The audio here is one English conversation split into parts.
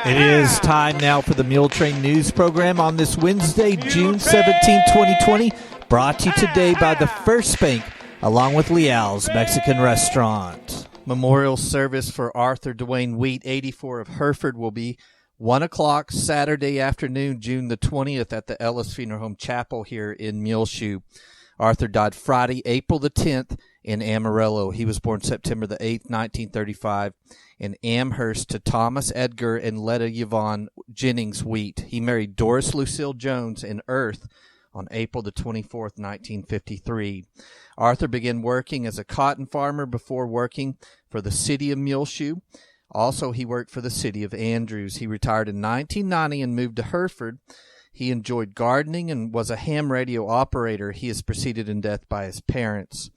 It is time now for the Muletrain News Program on this Wednesday, June 17, 2020, brought to you today by the First Bank, along with Leal's Mexican Restaurant. Memorial service for Arthur Dwayne Wheat, 84 of Hereford, will be 1 o'clock Saturday afternoon, June the 20th, at the Ellis Funeral Home Chapel here in Muleshoe. Arthur died Friday, April the 10th in Amarillo. He was born September the 8th, 1935, in Amherst to Thomas Edgar and Letta Yvonne Jennings Wheat. He married Doris Lucille Jones in Earth on April the 24th, 1953. Arthur began working as a cotton farmer before working for the city of Muleshoe. Also, he worked for the city of Andrews. He retired in 1990 and moved to Hereford. He enjoyed gardening and was a ham radio operator. He is preceded in death by his parents.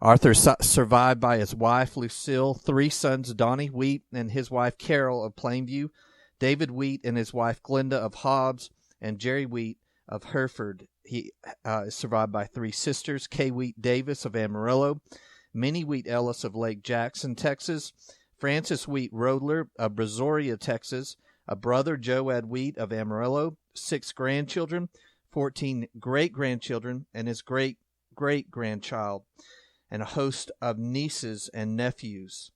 Arthur survived by his wife, Lucille, 3 sons, Donnie Wheat and his wife, Carol of Plainview, David Wheat and his wife, Glenda of Hobbs, and Jerry Wheat of Hereford. He is survived by 3 sisters, Kay Wheat Davis of Amarillo, Minnie Wheat Ellis of Lake Jackson, Texas, Francis Wheat Rodler of Brazoria, Texas, a brother, Joe Ed Wheat of Amarillo, 6 grandchildren, 14 great-grandchildren, and his great-great-grandchild, and a host of nieces and nephews.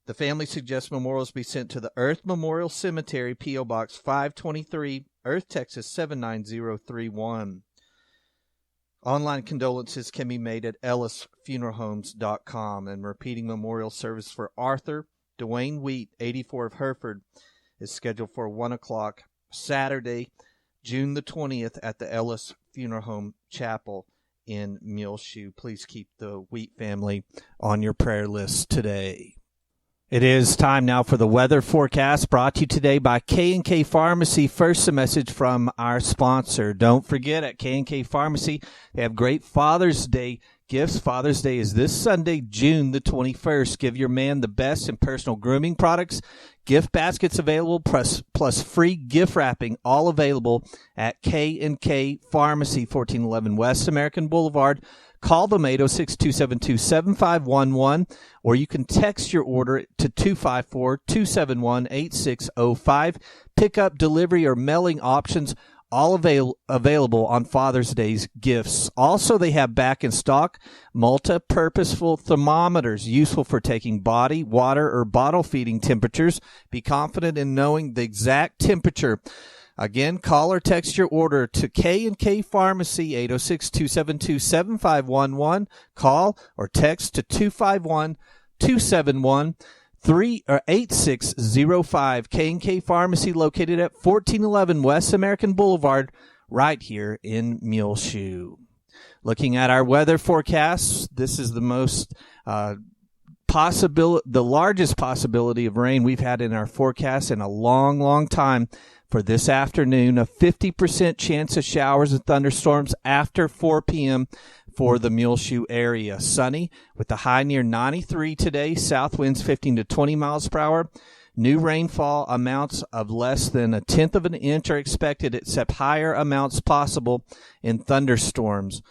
The family suggests memorials be sent to the Earth Memorial Cemetery, P.O. Box 523, Earth, Texas 79031. Online condolences can be made at ellisfuneralhomes.com. And repeating memorial service for Arthur Dwayne Wheat, 84 of Hereford, is scheduled for 1 o'clock Saturday, June the 20th, at the Ellis Funeral Home Chapel in Muleshoe. Please keep the Wheat family on your prayer list today. It is time now for the weather forecast, brought to you today by K&K Pharmacy. First, a message from our sponsor. Don't forget, at K&K Pharmacy, they have great Father's Day gifts. Father's Day is this Sunday, June the 21st. Give your man the best in personal grooming products. Gift baskets available, plus free gift wrapping, all available at K&K Pharmacy, 1411 West American Boulevard. Call them 806-272-7511, or you can text your order to 254-271-8605. Pickup, delivery, or mailing options, all available on Father's Day's gifts. Also, they have back in stock multi-purposeful thermometers, useful for taking body, water, or bottle feeding temperatures. Be confident in knowing the exact temperature. Again, call or text your order to K&K Pharmacy, 806-272-7511. Call or text to 251-271-8605. K&K Pharmacy, located at 1411 West American Boulevard, right here in Muleshoe. Looking at our weather forecasts, this is the most the largest possibility of rain we've had in our forecast in a long, long time. For this afternoon, a 50% chance of showers and thunderstorms after 4 p.m. for the Muleshoe area. Sunny with a high near 93 today. South winds 15 to 20 miles per hour. New rainfall amounts of less than 1/10 of an inch are expected, except higher amounts possible in thunderstorms.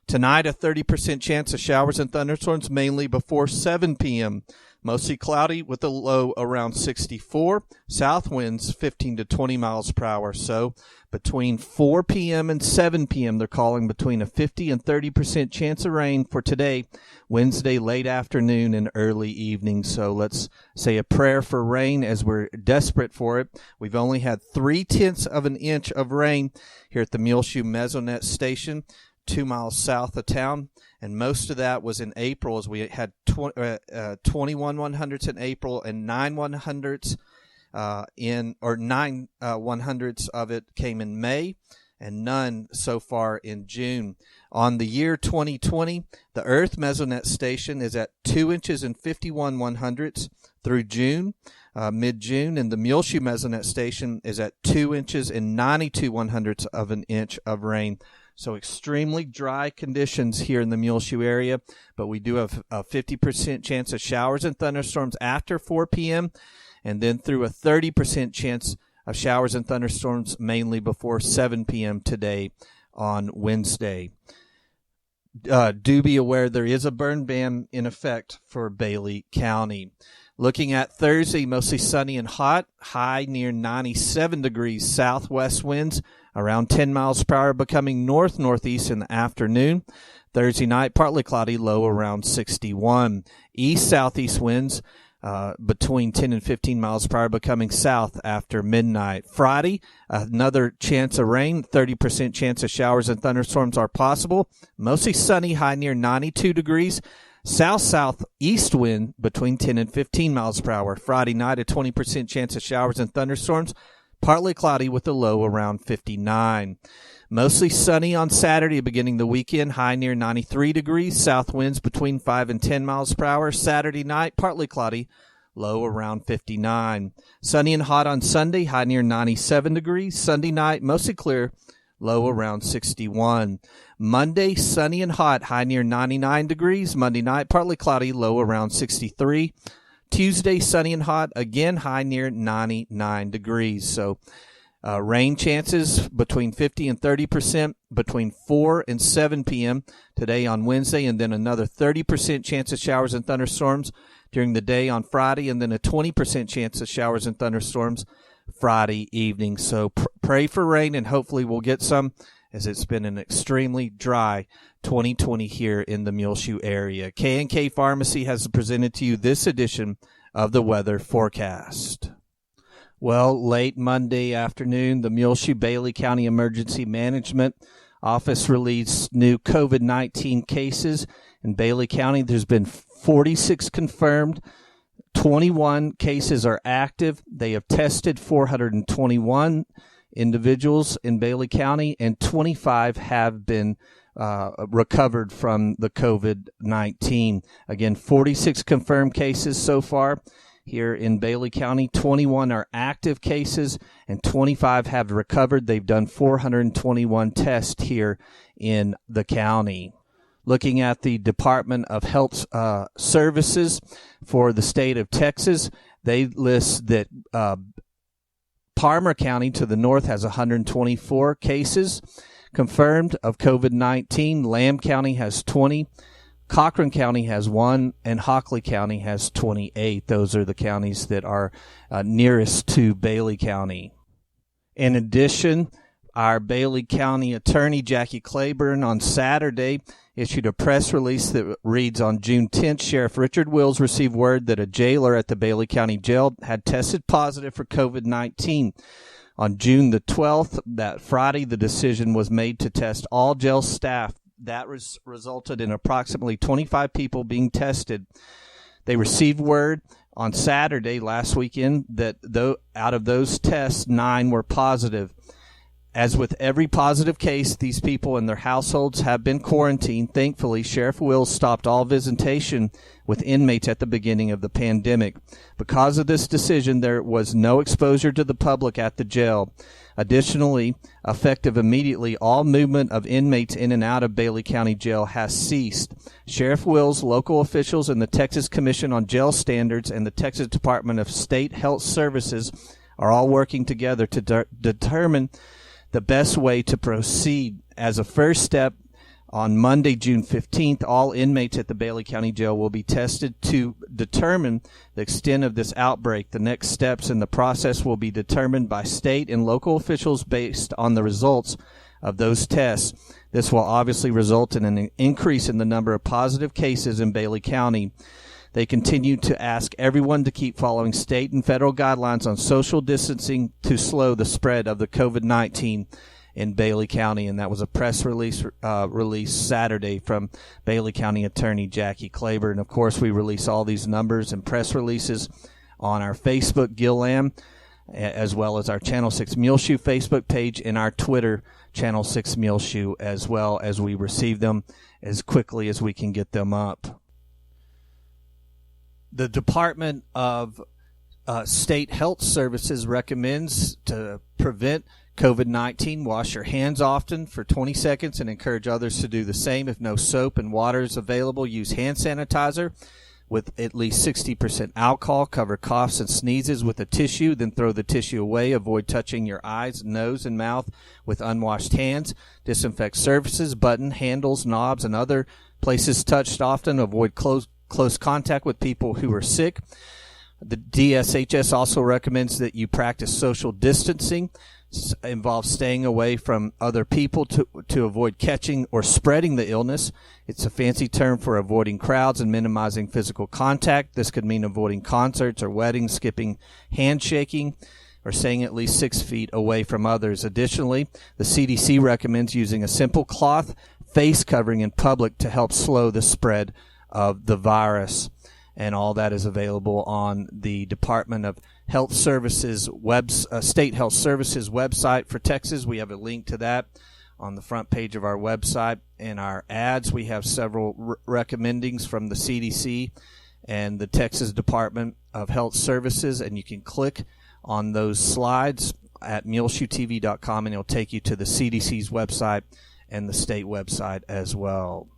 Tonight, a 30% chance of showers and thunderstorms, mainly before 7 p.m. Mostly cloudy with a low around 64. South winds 15 to 20 miles per hour. So between 4 p.m. and 7 p.m., they're calling between a 50 and 30% chance of rain for today, Wednesday, late afternoon and early evening. So let's say a prayer for rain as we're desperate for it. We've only had 0.3 of an inch of rain here at the Muleshoe Mesonet Station, 2 miles south of town, and most of that was in April, as we had 21 100ths in April and 9 100ths 9 100ths of it came in May, and none so far in June. On the year 2020, the Earth Mesonet Station is at 2 inches and 51 100ths through June, mid-June, and the Muleshoe Mesonet Station is at 2 inches and 92 100ths of an inch of rain. So extremely dry conditions here in the Muleshoe area, but we do have a 50% chance of showers and thunderstorms after 4 p.m., and then through a 30% chance of showers and thunderstorms mainly before 7 p.m. today on Wednesday. Do be aware there is a burn ban in effect for Bailey County. Looking at Thursday, mostly sunny and hot, high near 97 degrees, southwest winds around 10 miles per hour, becoming north-northeast in the afternoon. Thursday night, partly cloudy, low around 61. East-southeast winds between 10 and 15 miles per hour, becoming south after midnight. Friday, another chance of rain, 30% chance of showers and thunderstorms are possible. Mostly sunny, high near 92 degrees. South-southeast wind between 10 and 15 miles per hour. Friday night, a 20% chance of showers and thunderstorms. Partly cloudy with a low around 59. Mostly sunny on Saturday, beginning the weekend, high near 93 degrees. South winds between 5 and 10 miles per hour. Saturday night, partly cloudy, low around 59. Sunny and hot on Sunday, high near 97 degrees. Sunday night, mostly clear, low around 61. Monday, sunny and hot, high near 99 degrees. Monday night, partly cloudy, low around 63. Tuesday, sunny and hot, again high near 99 degrees. So rain chances between 50 and 30% between 4 and 7 p.m. today on Wednesday, and then another 30% chance of showers and thunderstorms during the day on Friday, and then a 20% chance of showers and thunderstorms Friday evening. So pray for rain, and hopefully we'll get some, as it's been an extremely dry 2020 here in the Muleshoe area. K&K Pharmacy has presented to you this edition of the weather forecast. Well, late Monday afternoon, the Muleshoe Bailey County Emergency Management Office released new COVID-19 cases. In Bailey County, there's been 46 confirmed. 21 cases are active. They have tested 421 individuals in Bailey County, and 25 have been recovered from the COVID-19. Again, 46 confirmed cases so far here in Bailey County. 21 are active cases, and 25 have recovered. They've done 421 tests here in the county. Looking at the Department of Health Services for the state of Texas, they list that Palmer County to the north has 124 cases confirmed of COVID-19. Lamb County has 20. Cochran County has 1, and Hockley County has 28. Those are the counties that are nearest to Bailey County. In addition, our Bailey County Attorney, Jackie Claiborne, on Saturday issued a press release that reads, on June 10th, Sheriff Richard Wills received word that a jailer at the Bailey County Jail had tested positive for COVID-19. On June the 12th, that Friday, the decision was made to test all jail staff. That resulted in approximately 25 people being tested. They received word on Saturday last weekend that out of those tests, 9 were positive. As with every positive case, these people and their households have been quarantined. Thankfully, Sheriff Wills stopped all visitation with inmates at the beginning of the pandemic. Because of this decision, there was no exposure to the public at the jail. Additionally, effective immediately, all movement of inmates in and out of Bailey County Jail has ceased. Sheriff Wills, local officials, and the Texas Commission on Jail Standards and the Texas Department of State Health Services are all working together to determine the best way to proceed. As a first step, on Monday, June 15th, all inmates at the Bailey County Jail will be tested to determine the extent of this outbreak. The next steps in the process will be determined by state and local officials based on the results of those tests. This will obviously result in an increase in the number of positive cases in Bailey County. They continue to ask everyone to keep following state and federal guidelines on social distancing to slow the spread of the COVID-19 in Bailey County. And that was a press release released Saturday from Bailey County Attorney Jackie Claiborne. And of course, we release all these numbers and press releases on our Facebook, Gil Lamb, as well as our Channel 6 Muleshoe Facebook page and our Twitter, Channel 6 Muleshoe, as well as we receive them as quickly as we can get them up. The Department of State Health Services recommends to prevent COVID-19, wash your hands often for 20 seconds and encourage others to do the same. If no soap and water is available, use hand sanitizer with at least 60% alcohol. Cover coughs and sneezes with a tissue, then throw the tissue away. Avoid touching your eyes, nose, and mouth with unwashed hands. Disinfect surfaces, button handles, knobs, and other places touched often. Avoid close contact with people who are sick. The DSHS also recommends that you practice social distancing. Involves staying away from other people to avoid catching or spreading the illness. It's a fancy term for avoiding crowds and minimizing physical contact. This could mean avoiding concerts or weddings, skipping handshaking, or staying at least 6 feet away from others. Additionally, the CDC recommends using a simple cloth face covering in public to help slow the spread of the virus. And all that is available on the Department of Health Services State Health Services website for Texas. We have a link to that on the front page of our website. In our ads, we have several recommendings from the CDC and the Texas Department of Health Services, and you can click on those slides at muleshoetv.com, and it'll take you to the CDC's website and the state website as well.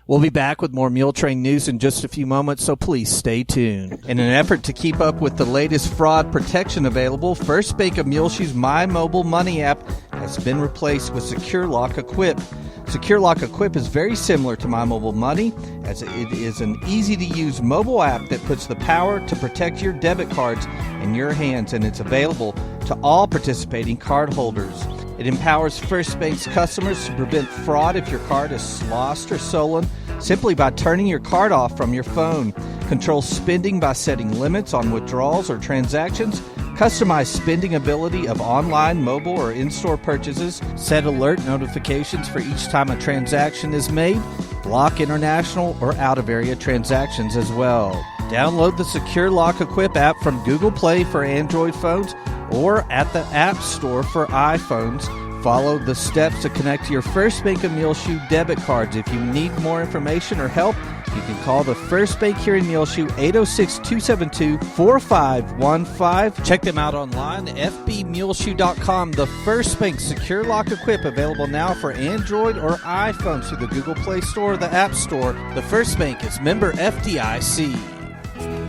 We'll be back with more Muletrain news in just a few moments, so please stay tuned. In an effort to keep up with the latest fraud protection available, First Bank of Muleshoe's My Mobile Money app has been replaced with Secure Lock Equip. Secure Lock Equip is very similar to My Mobile Money, as it is an easy-to-use mobile app that puts the power to protect your debit cards in your hands, and it's available to all participating card holders. It empowers First Bank's customers to prevent fraud if your card is lost or stolen simply by turning your card off from your phone. Control spending by setting limits on withdrawals or transactions. Customize spending ability of online, mobile, or in-store purchases. Set alert notifications for each time a transaction is made. Block international or out-of-area transactions as well. Download the Secure Lock Equip app from Google Play for Android phones or at the App Store for iPhones. Follow the steps to connect to your First Bank of Muleshoe debit cards. If you need more information or help, you can call the First Bank here in Muleshoe, 806-272-4515. Check them out online, fbmuleshoe.com. The First Bank Secure Lock Equip, available now for Android or iPhone through the Google Play Store or the App Store. The First Bank is member FDIC.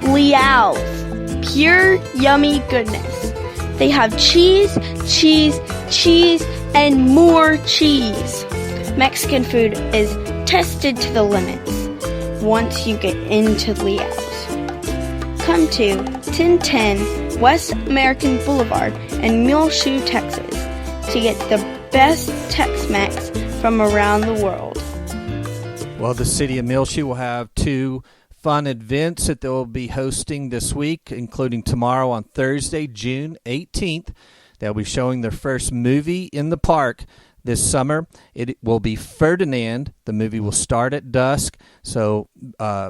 Leal's, pure yummy goodness. They have cheese, cheese, cheese, and more cheese. Mexican food is tested to the limits once you get into Leal's. Come to 1010 West American Boulevard in Muleshoe, Texas to get the best Tex-Mex from around the world. Well, the city of Muleshoe will have 2 fun events that they'll be hosting this week, including tomorrow on Thursday, June 18th. They'll be showing their first movie in the park this summer. It will be Ferdinand. The movie will start at dusk, so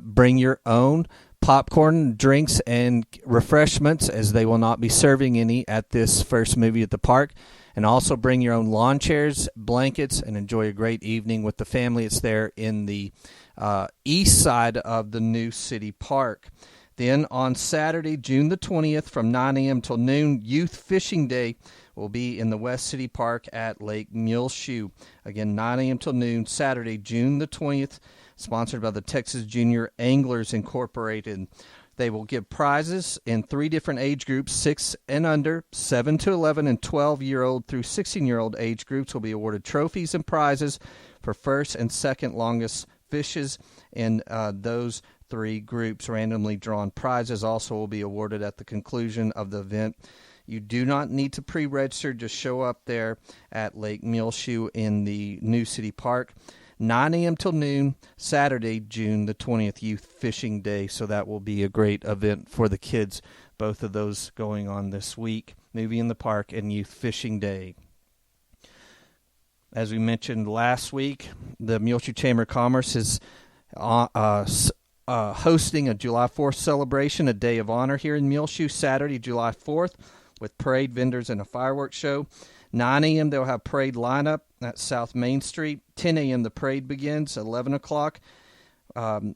bring your own popcorn, drinks, and refreshments, as they will not be serving any at this first movie at the park. And also bring your own lawn chairs, blankets, and enjoy a great evening with the family. It's there in the east side of the new city park. Then on Saturday, June the 20th, from 9 a.m. till noon, Youth Fishing Day will be in the West City Park at Lake Muleshoe. Again, 9 a.m. till noon, Saturday, June the 20th, sponsored by the Texas Junior Anglers Incorporated. They will give prizes in 3 different age groups, 6 and under, 7 to 11, and 12-year-old through 16-year-old age groups will be awarded trophies and prizes for first and second longest fishes in those 3 groups. Randomly drawn prizes also will be awarded at the conclusion of the event. You do not need to pre-register. Just show up there at Lake Muleshoe in the New City Park. 9 a.m. till noon, Saturday, June the 20th, Youth Fishing Day. So that will be a great event for the kids. Both of those going on this week. Movie in the Park and Youth Fishing Day. As we mentioned last week, the Muleshoe Chamber of Commerce is hosting a July 4th celebration, a day of honor here in Muleshoe, Saturday, July 4th, with parade, vendors, and a fireworks show. 9 a.m. they'll have parade lineup at South Main Street. 10 a.m. the parade begins. 11 o'clock,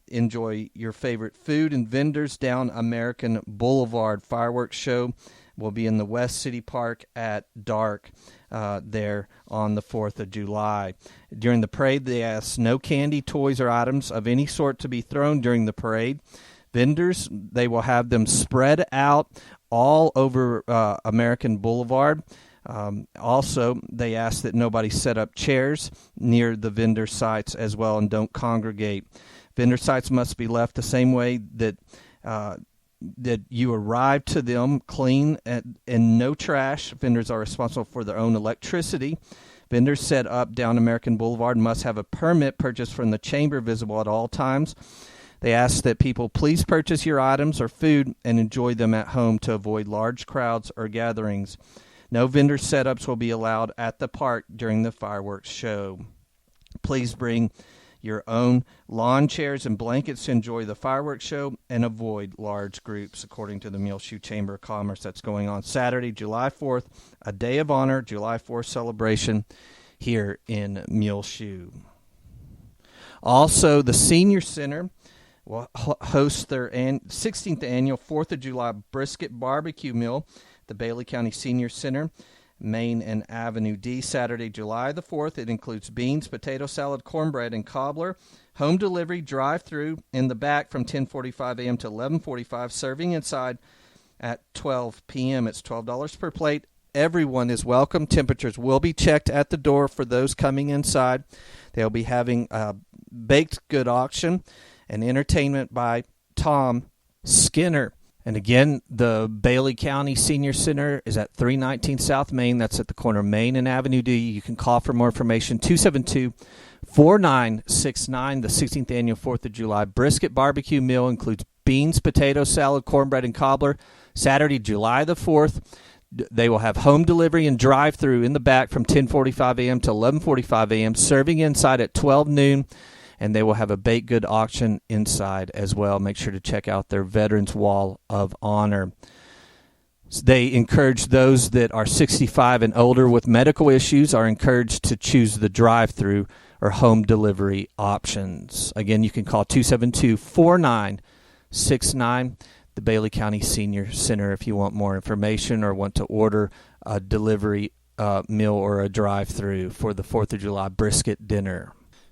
enjoy your favorite food and vendors down American Boulevard. Fireworks show will be in the West City Park at dark there on the 4th of July. During the parade, they ask no candy, toys, or items of any sort to be thrown during the parade. Vendors, they will have them spread out all over American Boulevard. Also, they ask that nobody set up chairs near the vendor sites as well and don't congregate. Vendor sites must be left the same way that that you arrive to them clean and no trash. Vendors are responsible for their own electricity. Vendors set up down American Boulevard must have a permit purchased from the chamber visible at all times. They ask that people please purchase your items or food and enjoy them at home to avoid large crowds or gatherings. No vendor setups will be allowed at the park during the fireworks show. Please bring your own lawn chairs and blankets to enjoy the fireworks show and avoid large groups, according to the Muleshoe Chamber of Commerce. That's going on Saturday, July 4th, a Day of Honor, July 4th celebration here in Muleshoe. Also, the Senior Center will host their 16th annual 4th of July brisket barbecue meal at the Bailey County Senior Center, Main and Avenue D, Saturday, July the 4th. It includes beans, potato salad, cornbread, and cobbler. Home delivery, drive-through in the back from 10:45 a.m. to 11:45, serving inside at 12 p.m. It's $12 per plate. Everyone is welcome. Temperatures will be checked at the door for those coming inside. They'll be having a baked good auction and entertainment by Tom Skinner. And again, the Bailey County Senior Center is at 319 South Main. That's at the corner of Main and Avenue D. You can call for more information, 272-4969. The 16th annual 4th of July brisket barbecue meal includes beans, potato salad, cornbread, and cobbler. Saturday, July the 4th. They will have home delivery and drive-through in the back from 10:45 a.m. to 11:45 a.m., serving inside at 12 noon. And they will have a baked good auction inside as well. Make sure to check out their Veterans Wall of Honor. They encourage those that are 65 and older with medical issues are encouraged to choose the drive-through or home delivery options. Again, you can call 272-4969, the Bailey County Senior Center, if you want more information or want to order a delivery meal or a drive-through for the 4th of July brisket dinner.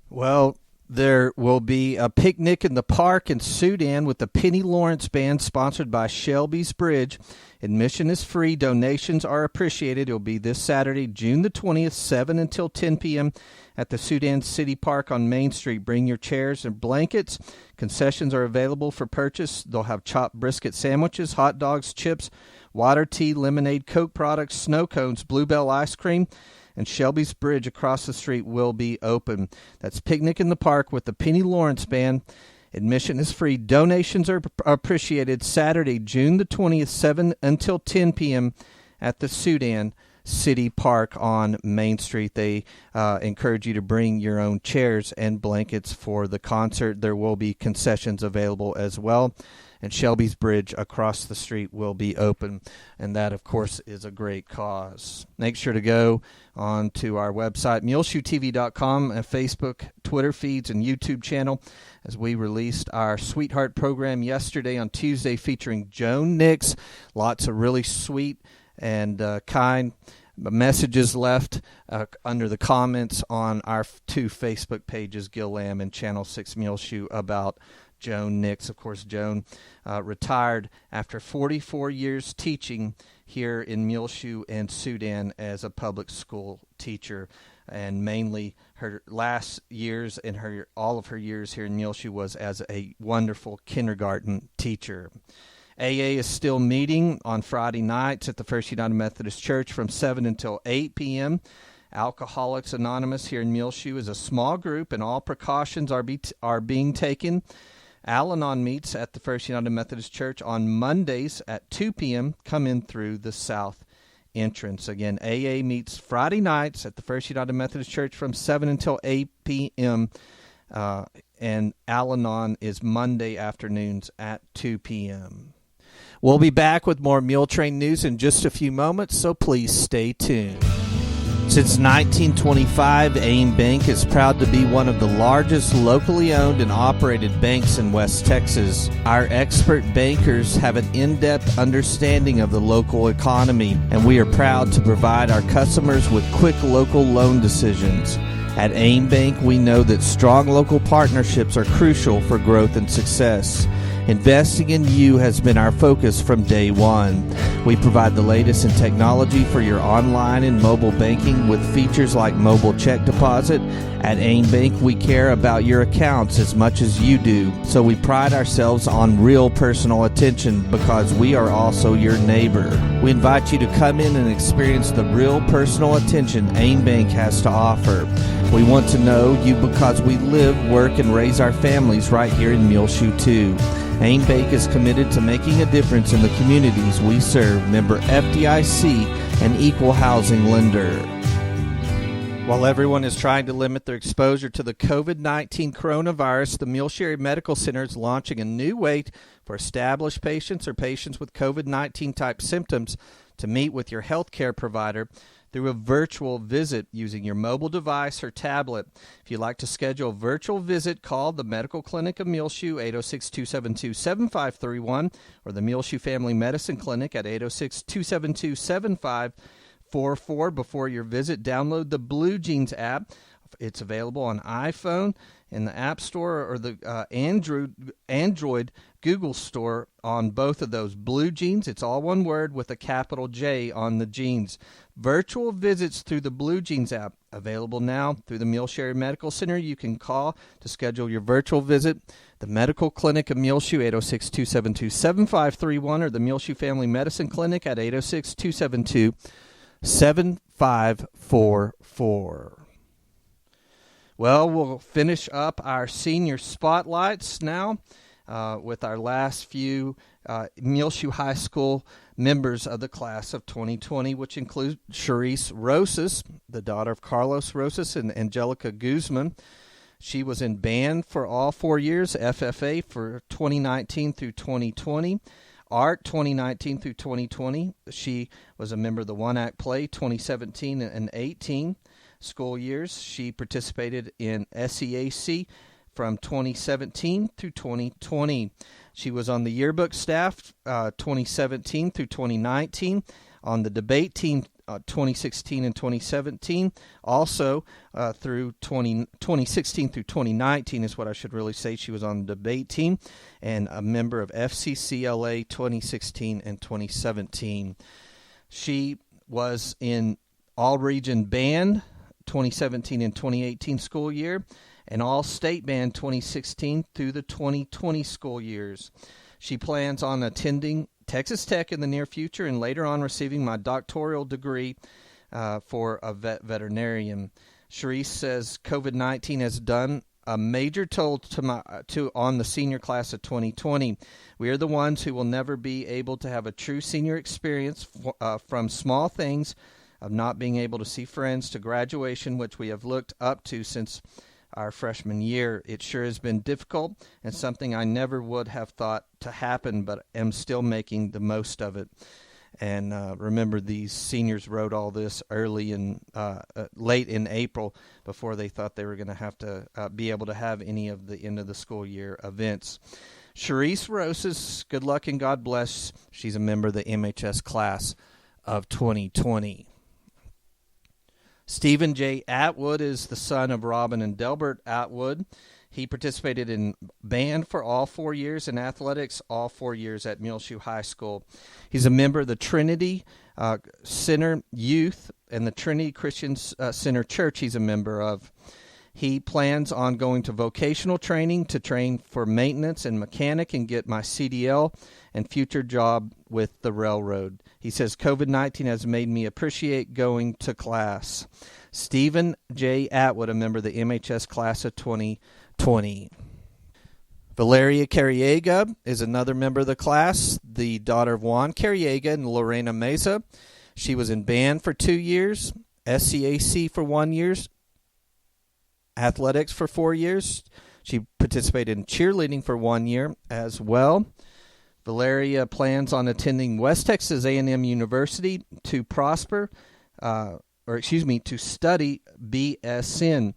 Well, there will be a picnic in the park in Sudan with the Penny Lawrence Band, sponsored by Shelby's Bridge. Admission is free. Donations are appreciated. It will be this Saturday, June the 20th, 7 until 10 p.m. at the Sudan City Park on Main Street. Bring your chairs and blankets. Concessions are available for purchase. They'll have chopped brisket sandwiches, hot dogs, chips, water, tea, lemonade, Coke products, snow cones, Bluebell ice cream, and Shelby's Bridge across the street will be open. That's Picnic in the Park with the Penny Lawrence Band. Admission is free. Donations are appreciated. Saturday, June the 20th, 7 until 10 p.m. at the Sudan City Park on Main Street. They encourage you to bring your own chairs and blankets for the concert. There will be concessions available as well. And Shelby's Bridge across the street will be open. And that, of course, is a great cause. Make sure to go on to our website, muleshoetv.com, and Facebook, Twitter feeds, and YouTube channel, as we released our Sweetheart program yesterday on Tuesday featuring Joan Nix. Lots of really sweet and kind messages left under the comments on our two Facebook pages, Gil Lamb and Channel 6 Muleshoe, about Joan Nix. Of course, Joan retired after 44 years teaching here in Muleshoe and Sudan as a public school teacher, and mainly her last years and all of her years here in Muleshoe was as a wonderful kindergarten teacher. AA is still meeting on Friday nights at the First United Methodist Church from 7 until 8 p.m. Alcoholics Anonymous here in Muleshoe is a small group, and all precautions are being taken. Al-Anon meets at the First United Methodist Church on Mondays at 2 p.m. Come in through the south entrance. Again, AA meets Friday nights at the First United Methodist Church from 7 until 8 p.m. And Al-Anon is Monday afternoons at 2 p.m. We'll be back with more Muletrain news in just a few moments, so please stay tuned. Since 1925, AIM Bank is proud to be one of the largest locally owned and operated banks in West Texas. Our expert bankers have an in-depth understanding of the local economy, and we are proud to provide our customers with quick local loan decisions. At AIM Bank, we know that strong local partnerships are crucial for growth and success. Investing in you has been our focus from day one. We provide the latest in technology for your online and mobile banking with features like mobile check deposit. At AIM Bank, we care about your accounts as much as you do, so we pride ourselves on real personal attention because we are also your neighbor. We invite you to come in and experience the real personal attention AIM Bank has to offer. We want to know you because we live, work, and raise our families right here in Muleshoe too. AIM Bank is committed to making a difference in the communities we serve. Member FDIC, an equal housing lender. While everyone is trying to limit their exposure to the COVID-19 coronavirus, the Muleshoe Area Medical Center is launching a new way for established patients or patients with COVID-19 type symptoms to meet with your healthcare provider through a virtual visit using your mobile device or tablet. If you'd like to schedule a virtual visit, call the Medical Clinic of Muleshoe, 806-272-7531, or the Muleshoe Family Medicine Clinic at 806-272-7544. Before your visit, download the Blue Jeans app. It's available on iPhone in the App Store or the Android Google Store on both of those. Blue Jeans, it's all one word with a capital J on the jeans. Virtual visits through the Blue Jeans app, available now through the Muleshoe Area Medical Center. You can call to schedule your virtual visit. The Medical Clinic of Muleshoe, 806-272-7531, or the Muleshoe Family Medicine Clinic at 806-272-7544. Well, we'll finish up our senior spotlights now with our last few Muleshoe High School members of the class of 2020, which include Charisse Rosas, the daughter of Carlos Rosas and Angelica Guzman. She was in band for all 4 years, FFA for 2019 through 2020. Art 2019 through 2020. She was a member of the One Act Play 2017 and 18 school years. She participated in SEAC from 2017 through 2020. She was on the yearbook staff 2017 through 2019, on the debate team 2016 and 2017, also through 2016 through 2019 is what I should really say. She was on the debate team and a member of FCCLA 2016 and 2017. She was in all-region band 2017 and 2018 school year, and all-state band 2016 through the 2020 school years. She plans on attending Texas Tech in the near future and later on receiving my doctoral degree for a veterinarian. Charisse says COVID-19 has done a major toll on the senior class of 2020. We are the ones who will never be able to have a true senior experience from small things of not being able to see friends to graduation, which we have looked up to since our freshman year. It sure has been difficult and something I never would have thought to happen, but am still making the most of it. And remember, these seniors wrote all this late in April before they thought they were going to have to be able to have any of the end of the school year events. Charisse Rosas, good luck and God bless. She's a member of the MHS class of 2020. Stephen J. Atwood is the son of Robin and Delbert Atwood. He participated in band for all 4 years and athletics all 4 years at Muleshoe High School. He's a member of the Trinity Center Youth and the Trinity Christian Center Church he's a member of. He plans on going to vocational training to train for maintenance and mechanic and get my CDL and future job with the railroad. He says COVID-19 has made me appreciate going to class. Stephen J. Atwood, a member of the MHS class of 2020. Valeria Carriega is another member of the class, the daughter of Juan Carriega and Lorena Meza. She was in band for 2 years, SCAC for 1 year, athletics for 4 years. She participated in cheerleading for 1 year as well. Valeria plans on attending West Texas A&M University to study BSN.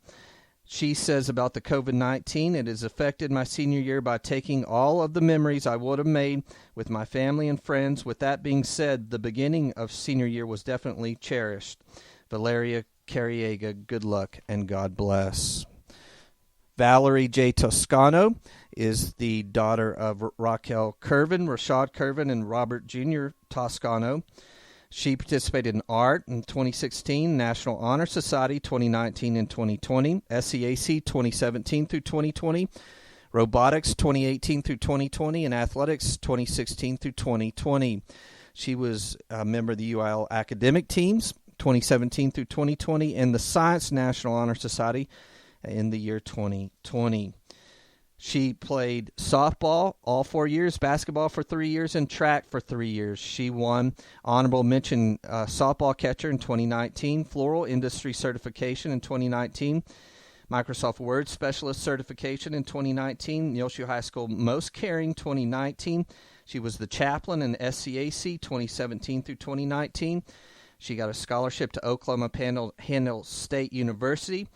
She says about the COVID-19, it has affected my senior year by taking all of the memories I would have made with my family and friends. With that being said, the beginning of senior year was definitely cherished. Valeria Carriega, good luck and God bless. Valerie J. Toscano is the daughter of Rashad Curvin, and Robert Jr. Toscano. She participated in art in 2016, National Honor Society 2019 and 2020, SCAC 2017 through 2020, robotics 2018 through 2020, and athletics 2016 through 2020. She was a member of the UIL academic teams 2017 through 2020 and the Science National Honor Society in the year 2020. She played softball all 4 years, basketball for 3 years, and track for 3 years. She won honorable mention softball catcher in 2019, floral industry certification in 2019, Microsoft Word Specialist certification in 2019, Muleshoe High School Most Caring 2019. She was the chaplain in SCAC 2017 through 2019. She got a scholarship to Oklahoma Panhandle State University,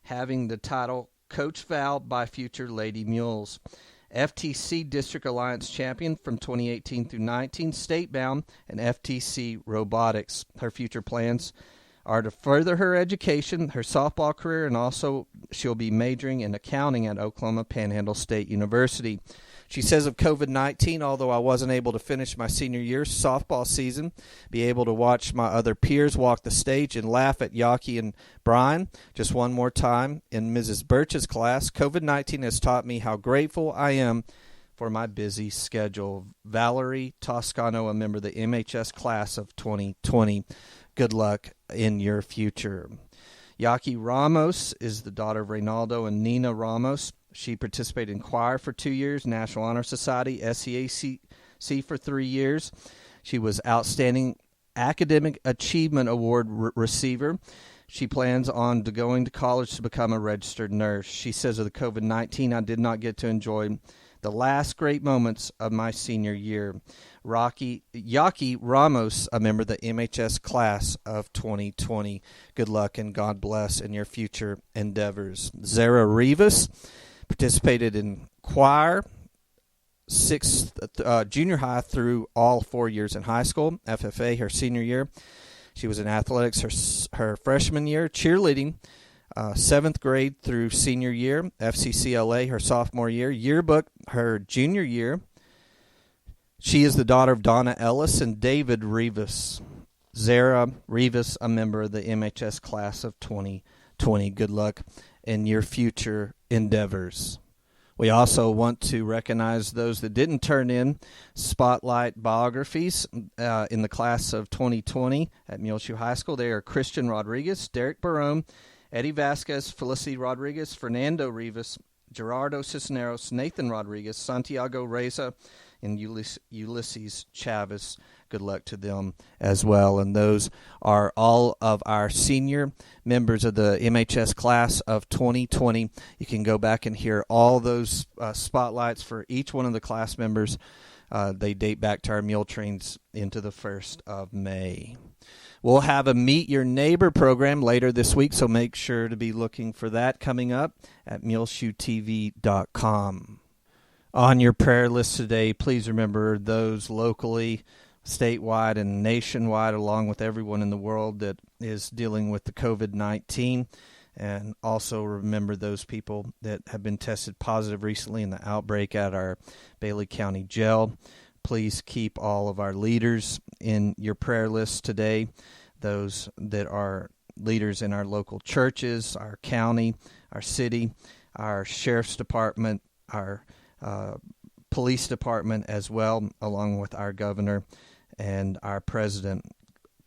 having the title Coach Val by future Lady Mules. FTC District Alliance Champion from 2018 through 19, state bound, and FTC Robotics. Her future plans are to further her education, her softball career, and also she'll be majoring in accounting at Oklahoma Panhandle State University. She says of COVID-19, although I wasn't able to finish my senior year softball season, be able to watch my other peers walk the stage and laugh at Yaki and Brian just one more time in Mrs. Birch's class, COVID-19 has taught me how grateful I am for my busy schedule. Valerie Toscano, a member of the MHS class of 2020. Good luck in your future. Yaki Ramos is the daughter of Reynaldo and Nina Ramos. She participated in choir for 2 years, National Honor Society, SCAC for 3 years. She was Outstanding Academic Achievement Award receiver. She plans on going to college to become a registered nurse. She says of the COVID-19, I did not get to enjoy the last great moments of my senior year. Yaki Ramos, a member of the MHS class of 2020. Good luck and God bless in your future endeavors. Zara Rivas participated in choir, junior high through all 4 years in high school, FFA her senior year. She was in athletics her freshman year, cheerleading 7th grade through senior year, FCCLA her sophomore year, yearbook her junior year. She is the daughter of Donna Ellis and David Rivas. Zara Rivas, a member of the MHS class of 2020. Good luck in your future endeavors. We also want to recognize those that didn't turn in spotlight biographies in the class of 2020 at Muleshoe High School. They are Christian Rodriguez, Derek Barone, Eddie Vasquez, Felicity Rodriguez, Fernando Rivas, Gerardo Cisneros, Nathan Rodriguez, Santiago Reza, and Ulysses Chavez. Good luck to them as well. And those are all of our senior members of the MHS class of 2020. You can go back and hear all those spotlights for each one of the class members. They date back to our Muletrains into the 1st of May. We'll have a Meet Your Neighbor program later this week, so make sure to be looking for that coming up at muleshoetv.com. On your prayer list today, please remember those locally, statewide, and nationwide, along with everyone in the world that is dealing with the COVID-19. And also remember those people that have been tested positive recently in the outbreak at our Bailey County Jail. Please keep all of our leaders in your prayer list today, those that are leaders in our local churches, our county, our city, our sheriff's department, our police department as well, along with our governor and our president.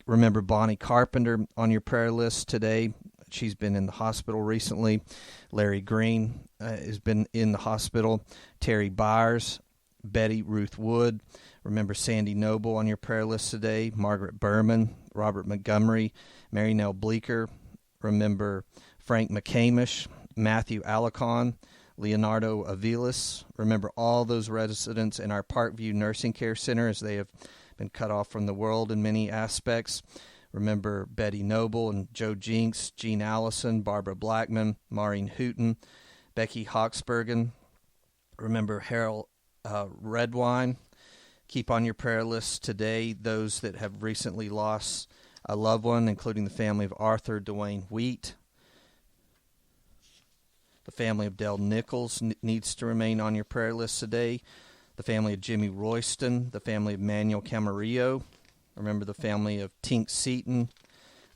Remember Bonnie Carpenter on your prayer list today. She's been in the hospital recently. Larry Green has been in the hospital. Terry Byers, Betty Ruth Wood. Remember Sandy Noble on your prayer list today. Margaret Berman, Robert Montgomery, Mary Nell Bleeker. Remember Frank McCamish, Matthew Alicon, Leonardo Aviles. Remember all those residents in our Parkview Nursing Care Center as they have been cut off from the world in many aspects. Remember Betty Noble and Joe Jinks, Jean Allison, Barbara Blackman, Maureen Hooten, Becky Hawksbergen. Remember Harold Redwine. Keep on your prayer list today those that have recently lost a loved one, including the family of Arthur Dwayne Wheat. The family of Dell Nichols needs to remain on your prayer list today. The family of Jimmy Royston, the family of Manuel Camarillo. Remember the family of Tink Seaton,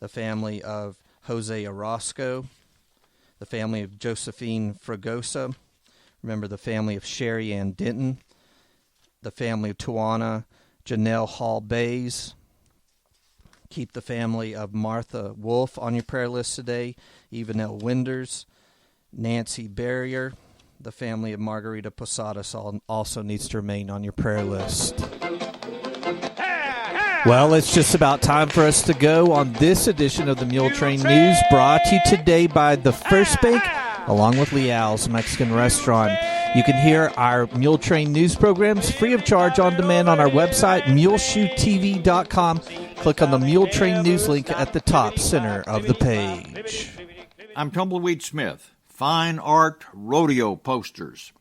the family of Jose Orozco, the family of Josephine Fragosa. Remember the family of Sherry Ann Denton, the family of Tawana Janelle Hall Bays. Keep the family of Martha Wolf on your prayer list today. Evanelle Winders, Nancy Barrier. The family of Margarita Posadas also needs to remain on your prayer list. Well, it's just about time for us to go on this edition of the Muletrain News, brought to you today by the First Bank, along with Leal's Mexican Restaurant. You can hear our Muletrain News programs free of charge on demand on our website, muleshoetv.com. Click on the Muletrain News link at the top center of the page. I'm Tumbleweed Smith. Fine art rodeo posters.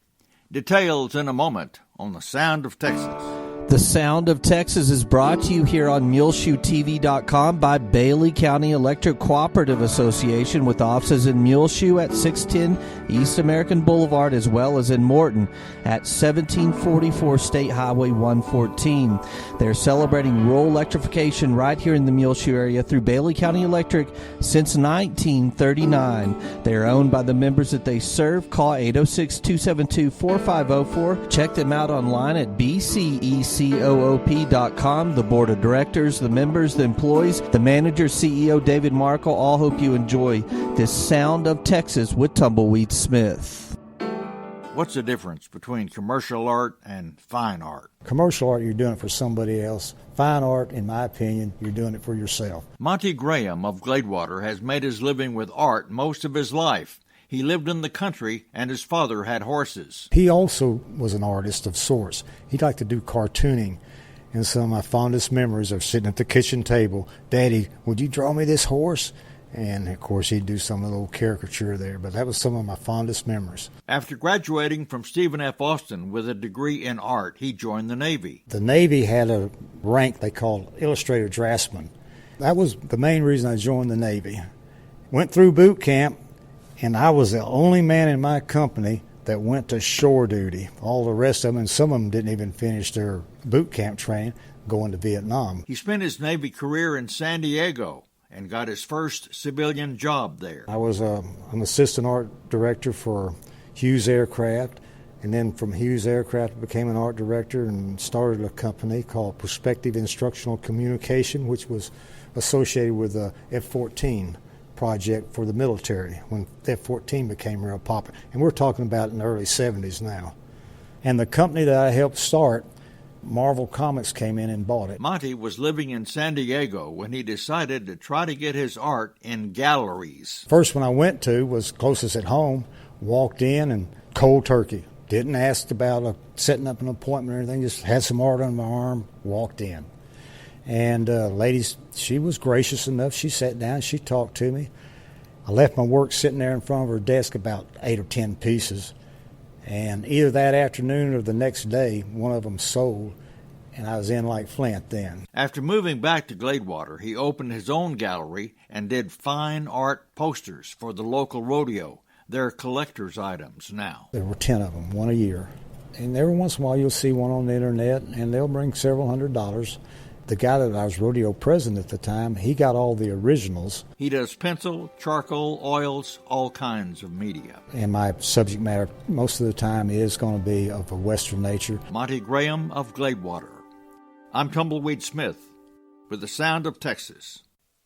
Details in a moment on The Sound of Texas. The Sound of Texas is brought to you here on MuleshoeTV.com by Bailey County Electric Cooperative Association, with offices in Muleshoe at 610 East American Boulevard, as well as in Morton at 1744 State Highway 114. They're celebrating rural electrification right here in the Muleshoe area through Bailey County Electric since 1939. They are owned by the members that they serve. Call 806-272-4504. Check them out online at BCECOOP.com. The board of directors, the members, the employees, the manager, CEO David Markle, all hope you enjoy this Sound of Texas with Tumbleweed Smith. What's the difference between commercial art and fine art? Commercial art, you're doing it for somebody else. Fine art, in my opinion, you're doing it for yourself. Monty Graham of Gladewater has made his living with art most of his life. He lived in the country, and his father had horses. He also was an artist of sorts. He liked to do cartooning, and some of my fondest memories are sitting at the kitchen table. Daddy, would you draw me this horse? And, of course, he'd do some little caricature there, but that was some of my fondest memories. After graduating from Stephen F. Austin with a degree in art, he joined the Navy. The Navy had a rank they called Illustrator Draftsman. That was the main reason I joined the Navy. Went through boot camp, and I was the only man in my company that went to shore duty. All the rest of them, and some of them didn't even finish their boot camp training, going to Vietnam. He spent his Navy career in San Diego and got his first civilian job there. I was an assistant art director for Hughes Aircraft, and then from Hughes Aircraft I became an art director and started a company called Prospective Instructional Communication, which was associated with the F-14 project for the military when F-14 became real popular. And we're talking about in the early 70s now. And the company that I helped start, Marvel Comics, came in and bought it. Monty was living in San Diego when he decided to try to get his art in galleries. First one I went to was closest at home, walked in and cold turkey. Didn't ask about setting up an appointment or anything, just had some art on my arm, walked in. And ladies, she was gracious enough. She sat down, she talked to me. I left my work sitting there in front of her desk, about 8 or 10 pieces. And either that afternoon or the next day, one of them sold, and I was in like Flint then. After moving back to Gladewater, he opened his own gallery and did fine art posters for the local rodeo. They're collector's items now. There were 10 of them, one a year. And every once in a while you'll see one on the internet, and they'll bring several $100s. The guy that I was rodeo president at the time, he got all the originals. He does pencil, charcoal, oils, all kinds of media. And my subject matter most of the time is going to be of a Western nature. Monty Graham of Gladewater. I'm Tumbleweed Smith with the Sound of Texas.